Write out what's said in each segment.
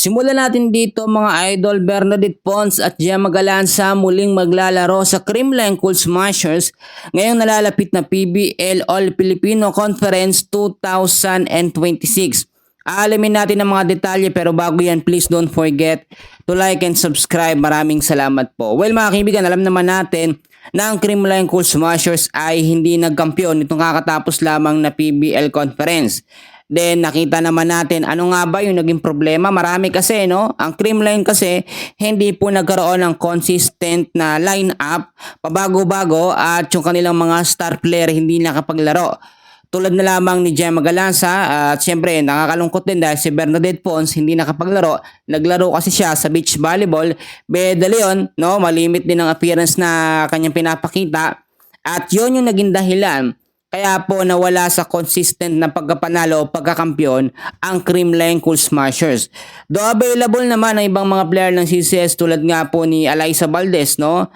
Simulan natin dito mga idol. Bernadette Pons at Gemma Galanza muling maglalaro sa Creamline Cool Smashers ngayong nalalapit na PBL All Filipino Conference 2026. Alamin natin ang mga detalye pero bago yan, please don't forget to like and subscribe. Maraming salamat po. Well mga kaibigan, alam naman natin na ang Creamline Cool Smashers ay hindi nagkampiyon nitong kakatapos lamang na PBL Conference. Then nakita naman natin ano nga ba yung naging problema. Marami kasi no, ang Creamline kasi hindi po nagkaroon ng consistent na lineup, pabago-bago at yung kanilang mga star player hindi nakapaglaro. Tulad na lamang ni Gemma Galanza at siyempre nakakalungkot din dahil si Bernadette Pons hindi nakapaglaro. Naglaro kasi siya sa beach volleyball. De Leon, no, malimit din ang appearance na kanyang pinapakita at yun yung naging dahilan kaya po nawala sa consistent na pagkapanalo o pagkakampiyon ang Creamline Cool Smashers. Though available naman ang ibang mga player ng CCS tulad nga po ni Alyssa Valdez, no?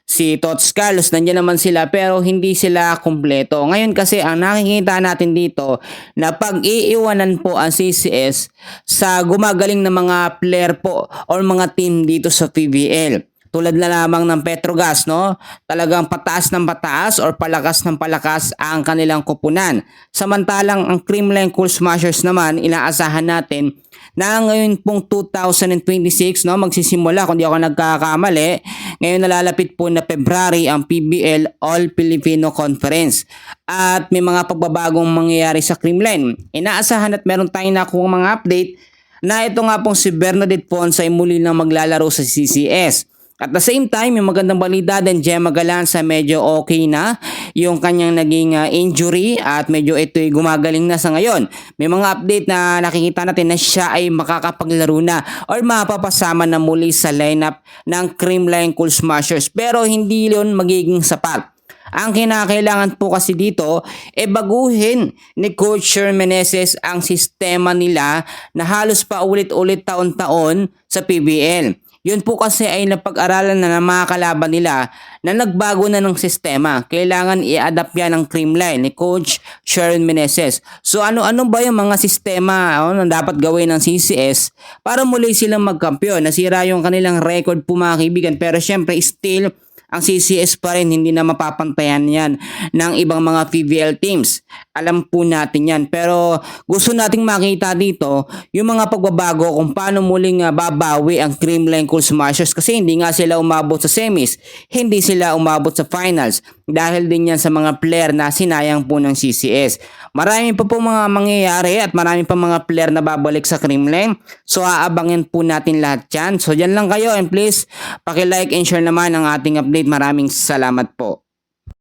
Si Tots Carlos, nandiyan naman sila pero hindi sila kumpleto. Ngayon kasi ang nakikita natin dito na pag-iiwanan po ang CCS sa gumagaling na mga player po or mga team dito sa PBL. Tulad na lamang ng Petrogas, no? Talagang pataas ng pataas or palakas ng palakas ang kanilang kupunan. Samantalang ang Creamline Cool Smashers naman, inaasahan natin na ngayon pong 2026, no, magsisimula kung di ako nagkakamali. Ngayon nalalapit po na February ang PBL All Filipino Conference. At may mga pagbabagong mangyayari sa Creamline. Inaasahan at meron tayong nakuha mga update na ito nga pong si Bernadette Pons ay muli nang maglalaro sa CCS. At the same time, yung magandang balita din, Gemma Galanza medyo okay na yung kanyang naging injury at medyo ito'y gumagaling na sa ngayon. May mga update na nakikita natin na siya ay makakapaglaro na or mapapasama na muli sa lineup ng Creamline Cool Smashers. Pero hindi yun magiging sapat. Ang kinakailangan po kasi dito baguhin ni Coach Sherman Meneses ang sistema nila na halos pa ulit-ulit taon-taon sa PBL. Yun po kasi ay napag-aralan na ng mga kalaban nila na nagbago na ng sistema. Kailangan i-adapt yan ng Creamline ni Coach Sherman Meneses. So ano-ano ba yung mga sistema na dapat gawin ng CCS para muli silang magkampiyon? Nasira yung kanilang record po mga kaibigan pero syempre still ang CCS pa rin, hindi na mapapantayan yan ng ibang mga PBL teams. Alam po natin yan. Pero gusto nating makita dito yung mga pagbabago kung paano muling babawi ang Creamline Cool Smashers kasi hindi nga sila umabot sa semis. Hindi sila umabot sa finals. Dahil din yan sa mga player na sinayang po ng CCS. Marami pa po mga mangyayari at marami pa mga player na babalik sa Creamline. So aabangin po natin lahat yan. So dyan lang kayo and please paki-like and share naman ang ating update. Maraming salamat po.